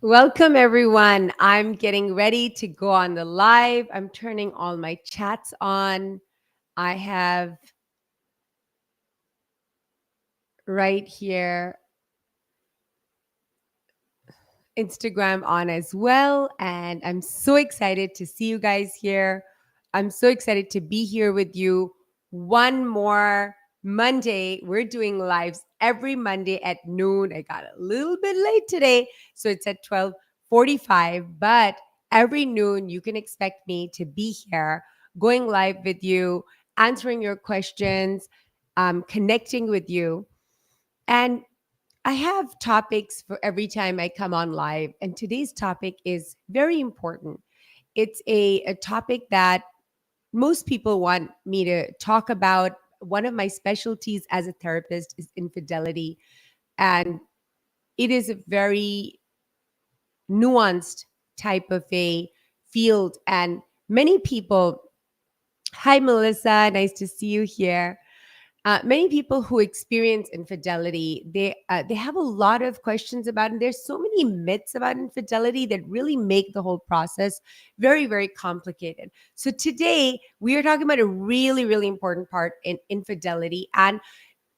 Welcome, everyone. I'm getting ready to go on the live. I'm turning all my chats on. I have right here Instagram on as well. And I'm so excited to see you guys here. I'm so excited to be here with you. One more Monday. We're doing lives every Monday at noon. I got a little bit late today, so it's at 12:45. But every noon, you can expect me to be here, going live with you, answering your questions, connecting with you. And I have topics for every time I come on live, and today's topic is very important. It's a topic that most people want me to talk about. One of my specialties as a therapist is infidelity, and it is a very nuanced type of a field. And many people, hi, Melissa, nice to see you here. Many people who experience infidelity, they have a lot of questions about it. There's so many myths about infidelity that really make the whole process very, very complicated. So today we are talking about a really, really important part in infidelity, and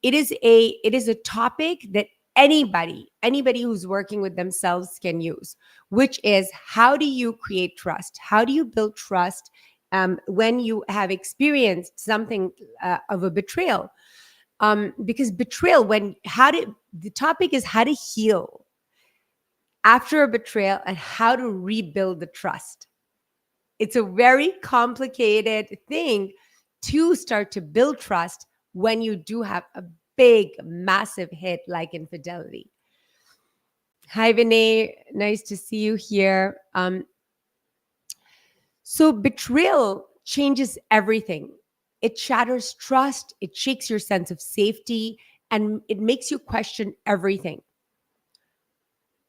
it is a topic that anybody who's working with themselves can use, which is how do you create trust? How do you build trust when you have experienced something of a betrayal? Because betrayal, the topic is how to heal after a betrayal and how to rebuild the trust. It's a very complicated thing to start to build trust when you do have a big, massive hit like infidelity. Hi, Vinay. Nice to see you here. So, betrayal changes everything. It shatters trust, it shakes your sense of safety, and it makes you question everything.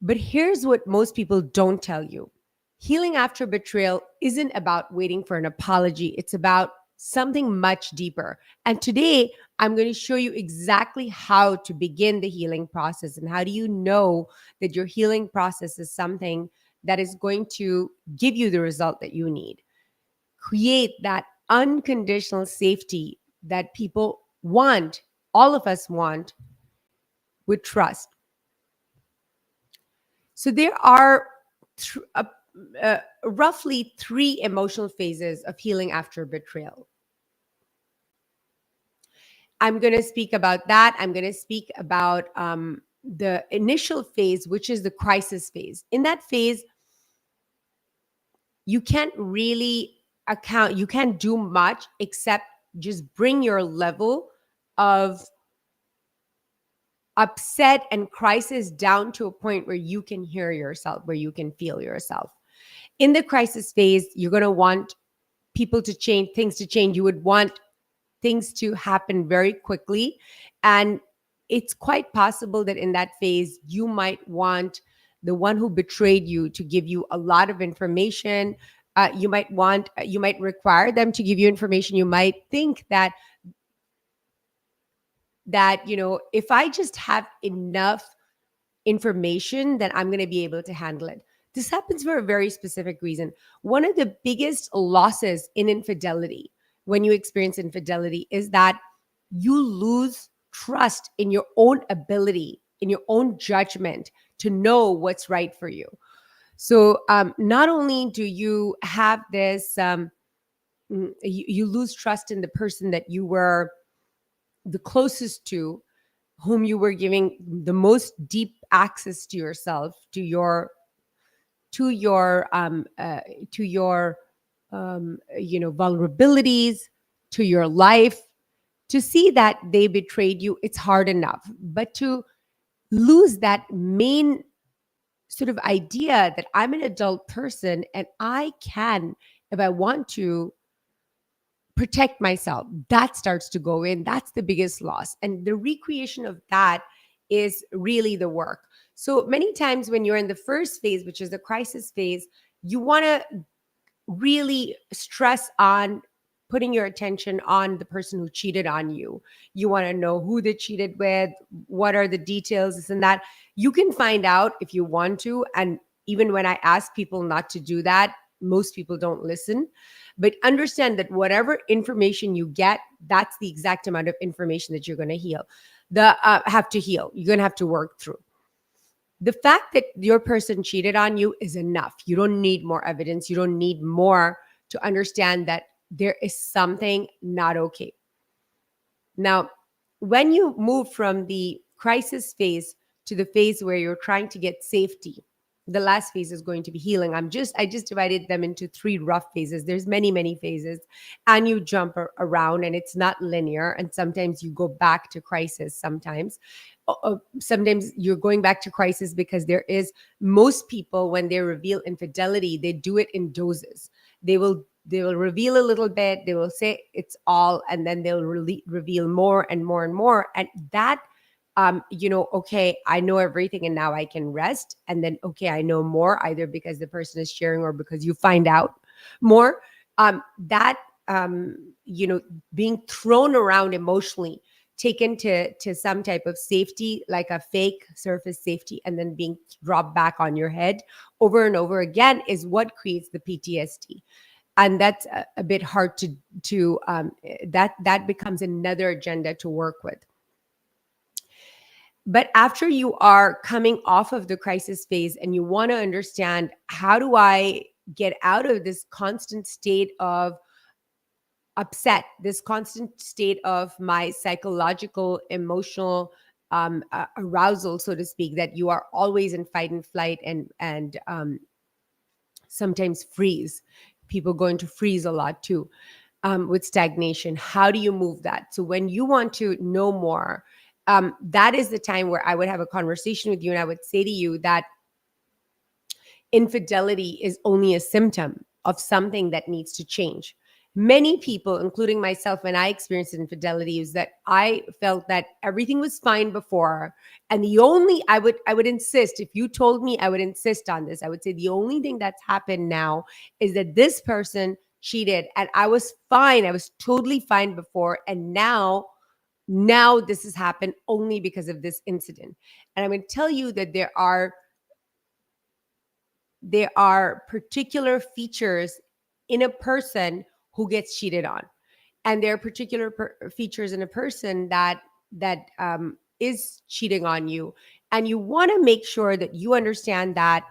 But here's what most people don't tell you: healing after betrayal isn't about waiting for an apology, it's about something much deeper. And today, I'm going to show you exactly how to begin the healing process and how do you know that your healing process is something that is going to give you the result that you need. Create that unconditional safety that people want, all of us want, with trust. So there are roughly three emotional phases of healing after betrayal. I'm going to speak about that. I'm going to speak about the initial phase, which is the crisis phase. In that phase, you can't really you can't do much except just bring your level of upset and crisis down to a point where you can hear yourself, where you can feel yourself. In the crisis phase, you're going to want people to change, things to change. You would want things to happen very quickly. And it's quite possible that in that phase, you might want the one who betrayed you to give you a lot of information. You might require them to give you information. You might think that if I just have enough information, then I'm going to be able to handle it. This happens for a very specific reason. One of the biggest losses in infidelity, when you experience infidelity, is that you lose trust in your own ability, in your own judgment to know what's right for you. So not only do you have this, you lose trust in the person that you were the closest to, whom you were giving the most deep access to yourself, to your vulnerabilities, to your life. To see that they betrayed you, it's hard enough, but to lose that main sort of idea that I'm an adult person and I can, if I want to, protect myself, that starts to go in. That's the biggest loss. And the recreation of that is really the work. So many times when you're in the first phase, which is the crisis phase, you want to really stress on putting your attention on the person who cheated on you. You want to know who they cheated with, what are the details, this and that. You can find out if you want to, and even when I ask people not to do that, most people don't listen. But understand that whatever information you get, that's the exact amount of information that you're going to heal, the have to heal. You're going to have to work through. The fact that your person cheated on you is enough. You don't need more evidence. You don't need more to understand that there is something not okay. Now, when you move from the crisis phase to the phase where you're trying to get safety, the last phase is going to be healing. I just divided them into three rough phases. There's many phases, and you jump around, and it's not linear. And sometimes you go back to crisis. Sometimes you're going back to crisis because there is, most people, when they reveal infidelity, they do it in doses. They will reveal a little bit, they will say it's all, and then they'll reveal more and more and more. And that, okay, I know everything and now I can rest. And then, okay, I know more, either because the person is sharing or because you find out more. That, being thrown around emotionally, taken to some type of safety, like a fake surface safety, and then being dropped back on your head over and over again, is what creates the PTSD. And that's a bit hard that becomes another agenda to work with. But after you are coming off of the crisis phase and you want to understand, how do I get out of this constant state of upset, this constant state of my psychological, emotional arousal, so to speak, that you are always in fight and flight, and sometimes freeze. People go into freeze a lot too, with stagnation. How do you move that? So when you want to know more, that is the time where I would have a conversation with you, and I would say to you that infidelity is only a symptom of something that needs to change. Many people, including myself, when I experienced infidelity, is that I felt that everything was fine before. And the only, I would insist, if you told me, I would insist on this. I would say the only thing that's happened now is that this person cheated and I was fine. I was totally fine before. And now this has happened only because of this incident. And I'm going to tell you that there are particular features in a person who gets cheated on, and there are particular features in a person that is cheating on you. And you want to make sure that you understand that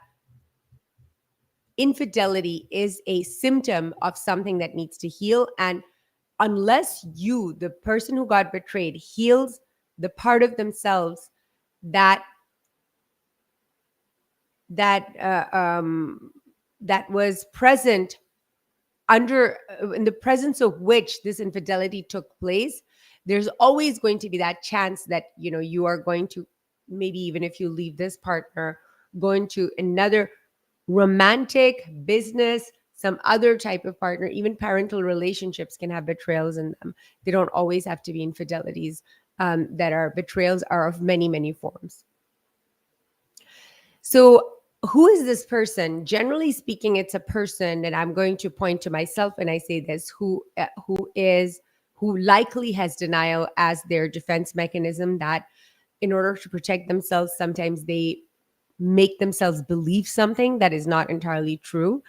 infidelity is a symptom of something that needs to heal. And unless you, the person who got betrayed, heals the part of themselves that that that was present under in the presence of which this infidelity took place, there's always going to be that chance that you are going to, maybe even if you leave this partner, go into another romantic, business, some other type of partner. Even parental relationships can have betrayals in them. They don't always have to be infidelities. That are betrayals are of many forms. So, who is this person? Generally speaking, it's a person, and I'm going to point to myself when I say this, who likely has denial as their defense mechanism. That in order to protect themselves, sometimes they make themselves believe something that is not entirely true,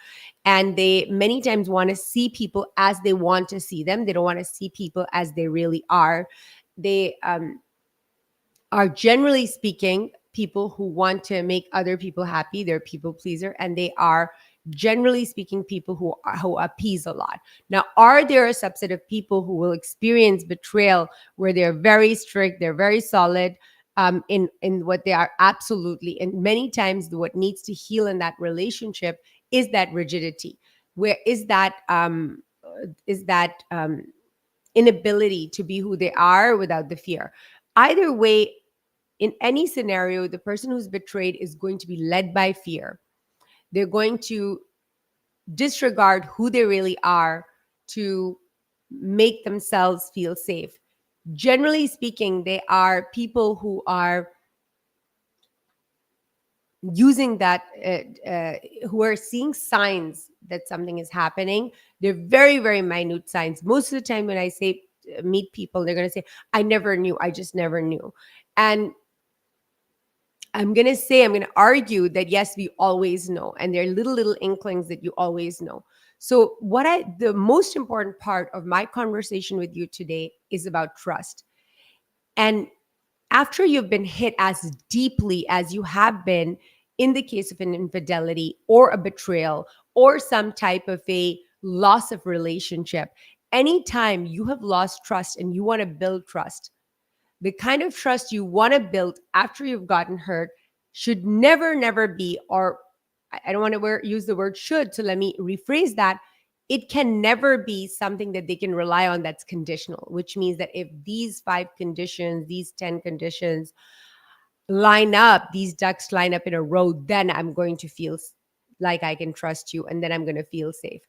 and they many times want to see people as they want to see them. They don't want to see people as they really are. They are, generally speaking, people who want to make other people happy. They're people pleaser, and they are, generally speaking, people who appease a lot. Now, are there a subset of people who will experience betrayal where they're very strict, they're very solid in what they are? Absolutely. And many times what needs to heal in that relationship is that rigidity. Where is that inability to be who they are without the fear. Either way, in any scenario, the person who's betrayed is going to be led by fear. They're going to disregard who they really are to make themselves feel safe. Generally speaking, they are people who are using that, who are seeing signs that something is happening. They're very minute signs. Most of the time when I say meet people, they're going to say, I never knew, I just never knew. And I'm going to argue that yes, we always know. And there are little inklings that you always know. So, the most important part of my conversation with you today is about trust. And after you've been hit as deeply as you have been in the case of an infidelity or a betrayal or some type of a loss of relationship, anytime you have lost trust and you want to build trust, the kind of trust you want to build after you've gotten hurt should never be, or I don't want to use the word should, so let me rephrase that. It can never be something that they can rely on that's conditional, which means that if these 5 conditions, these 10 conditions line up, these ducks line up in a row, then I'm going to feel like I can trust you, and then I'm going to feel safe.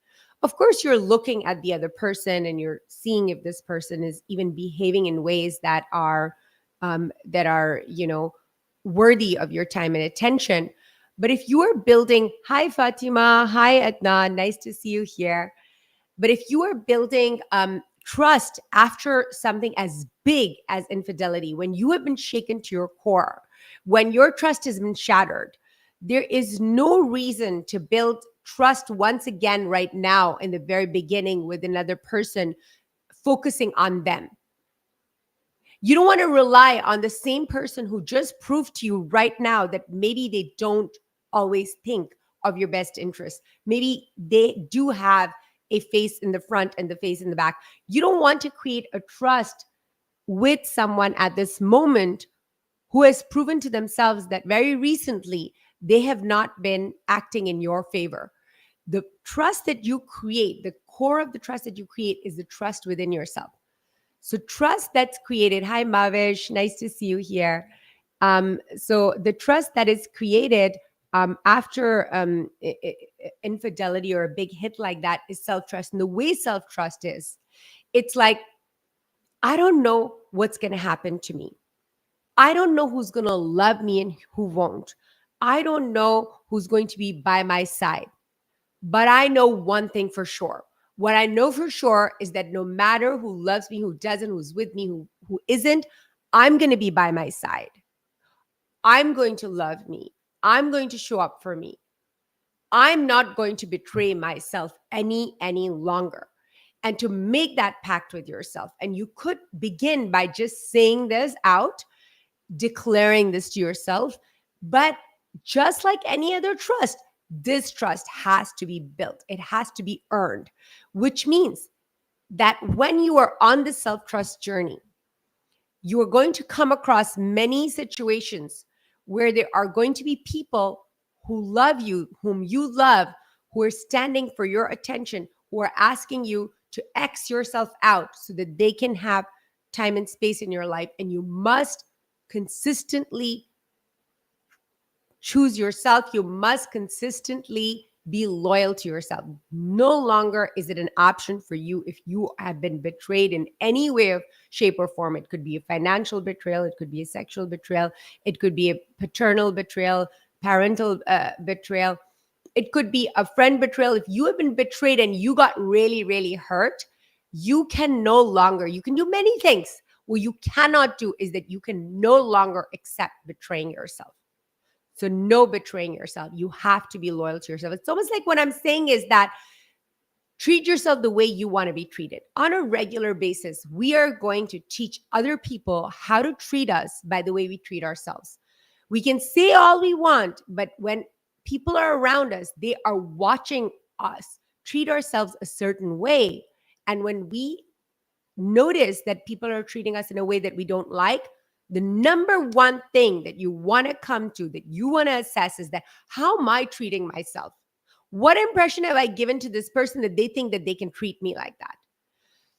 Of course, you're looking at the other person and you're seeing if this person is even behaving in ways that are worthy of your time and attention. But if you are building, hi Fatima, hi Adnan, nice to see you here. But if you are building trust after something as big as infidelity, when you have been shaken to your core, when your trust has been shattered, there is no reason to build trust once again right now in the very beginning with another person, focusing on them. You don't want to rely on the same person who just proved to you right now that maybe they don't always think of your best interest. Maybe they do have a face in the front and the face in the back. You don't want to create a trust with someone at this moment who has proven to themselves that very recently they have not been acting in your favor. The trust that you create, the core of the trust that you create, is the trust within yourself. So trust that's created. Hi, Mavish. Nice to see you here. So the trust that is created after infidelity or a big hit like that is self-trust. And the way self-trust is, it's like, I don't know what's going to happen to me. I don't know who's going to love me and who won't. I don't know who's going to be by my side. But I know one thing for sure. What I know for sure is that no matter who loves me, who doesn't, who's with me, who isn't, I'm going to be by my side. I'm going to love me. I'm going to show up for me. I'm not going to betray myself any longer. And to make that pact with yourself, and you could begin by just saying this out, declaring this to yourself. But just like any other trust, this trust has to be built, it has to be earned, which means that when you are on the self trust journey, you are going to come across many situations where there are going to be people who love you, whom you love, who are standing for your attention, who are asking you to X yourself out so that they can have time and space in your life. And you must consistently choose yourself. You must consistently be loyal to yourself. No longer is it an option for you if you have been betrayed in any way of shape or form. It could be a financial betrayal, it could be a sexual betrayal, it could be a paternal betrayal, parental betrayal, it could be a friend betrayal. If you have been betrayed and you got really hurt, you can no longer, you can do many things. What you cannot do is that you can no longer accept betraying yourself. So no betraying yourself. You have to be loyal to yourself. It's almost like what I'm saying is that treat yourself the way you want to be treated. On a regular basis, we are going to teach other people how to treat us by the way we treat ourselves. We can say all we want, but when people are around us, they are watching us treat ourselves a certain way. And when we notice that people are treating us in a way that we don't like, the number one thing that you want to come to, that you want to assess, is that how am I treating myself? What impression have I given to this person that they think that they can treat me like that?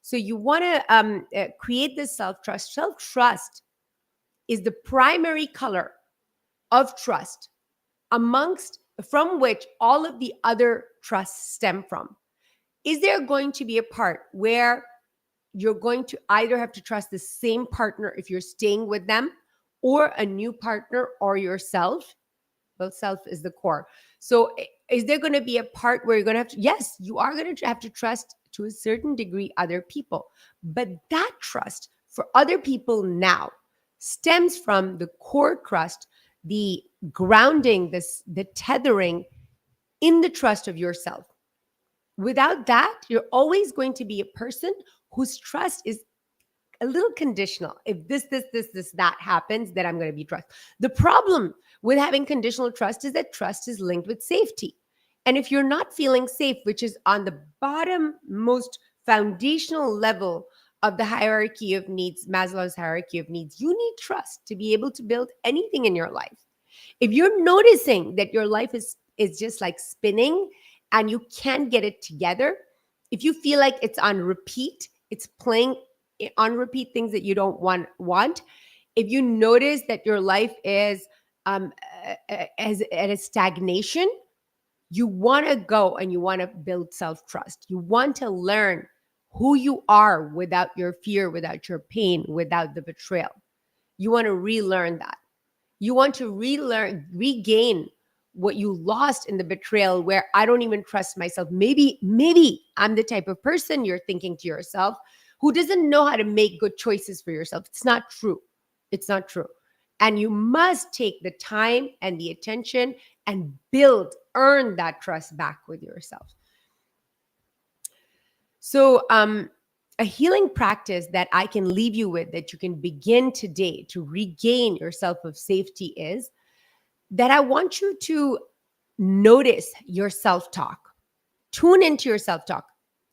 So you want to create this self-trust. Self-trust is the primary color of trust from which all of the other trusts stem from. Is there going to be a part where you're going to either have to trust the same partner if you're staying with them, or a new partner, or yourself? Well, self is the core. So is there going to be a part where you're going to have to, yes, you are going to have to trust to a certain degree other people. But that trust for other people now stems from the core trust the grounding, the tethering in the trust of yourself. Without that, you're always going to be a person whose trust is a little conditional. If this, that happens, then I'm going to be trust. The problem with having conditional trust is that trust is linked with safety. And if you're not feeling safe, which is on the bottom most foundational level of the hierarchy of needs, Maslow's hierarchy of needs, you need trust to be able to build anything in your life. If you're noticing that your life is just like spinning and you can't get it together, if you feel like it's on repeat, it's playing on repeat things that you don't want, if you notice that your life is as at a stagnation, you want to go and you want to build self-trust. You want to learn who you are without your fear, without your pain, without the betrayal. You want to relearn that. You want to regain what you lost in the betrayal, where I don't even trust myself. Maybe I'm the type of person, you're thinking to yourself, who doesn't know how to make good choices for yourself. It's not true. It's not true. And you must take the time and the attention and earn that trust back with yourself. So, a healing practice that I can leave you with, that you can begin today to regain your self of safety, is that I want you to notice your self-talk. Tune into your self-talk.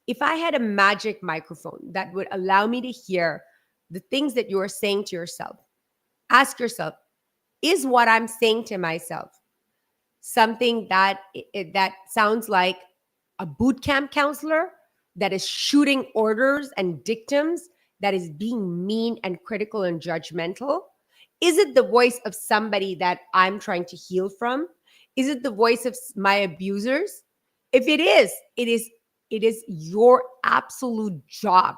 If I had a magic microphone that would allow me to hear the things that you are saying to yourself, ask yourself, is what I'm saying to myself something that sounds like a boot camp counselor that is shooting orders and dictums, that is being mean and critical and judgmental? Is it the voice of somebody that I'm trying to heal from? Is it the voice of my abusers? If it is your absolute job.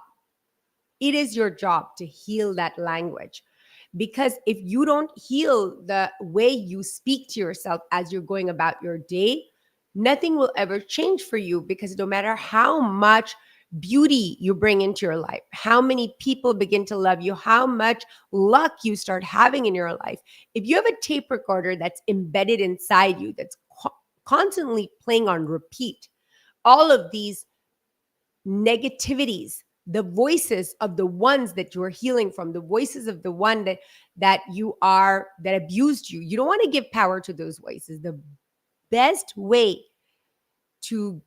It is your job to heal that language. Because if you don't heal the way you speak to yourself as you're going about your day, nothing will ever change for you. Because no matter how much beauty you bring into your life, how many people begin to love you, how much luck you start having in your life, if you have a tape recorder that's embedded inside you, that's constantly playing on repeat, all of these negativities, the voices of the ones that you're healing from, the voices of the one that abused you, you don't want to give power to those voices. The best way to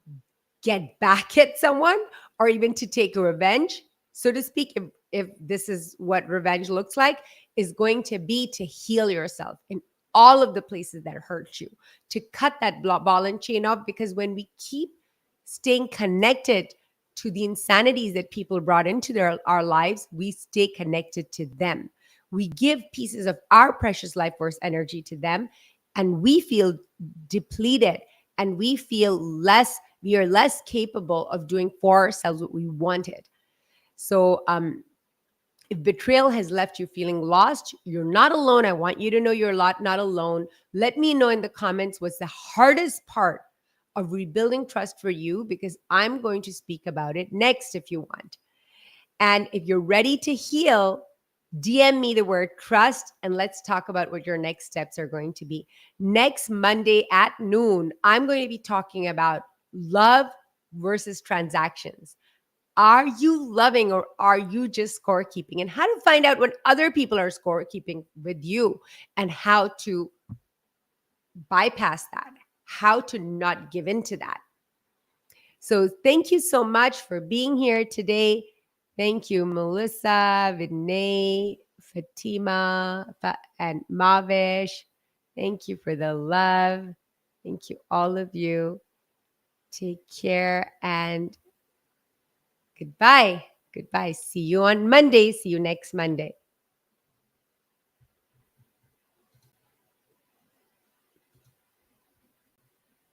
get back at someone, or even to take a revenge, so to speak, if this is what revenge looks like, is going to be to heal yourself in all of the places that hurt you, to cut that ball and chain off. Because when we keep staying connected to the insanities that people brought into our lives, we stay connected to them. We give pieces of our precious life force energy to them, and we feel depleted, and we are less capable of doing for ourselves what we wanted. So if betrayal has left you feeling lost, you're not alone. I want you to know you're not alone. Let me know in the comments what's the hardest part of rebuilding trust for you, because I'm going to speak about it next if you want. And if you're ready to heal, DM me the word trust, and let's talk about what your next steps are going to be. Next Monday at noon, I'm going to be talking about love versus transactions. Are you loving, or are you just scorekeeping? And how to find out when other people are scorekeeping with you, and how to bypass that, how to not give in to that. So thank you so much for being here today. Thank you, Melissa, Vinay, Fatima, and Mavish. Thank you for the love. Thank you, all of you. Take care and goodbye. Goodbye. See you on Monday. See you next Monday.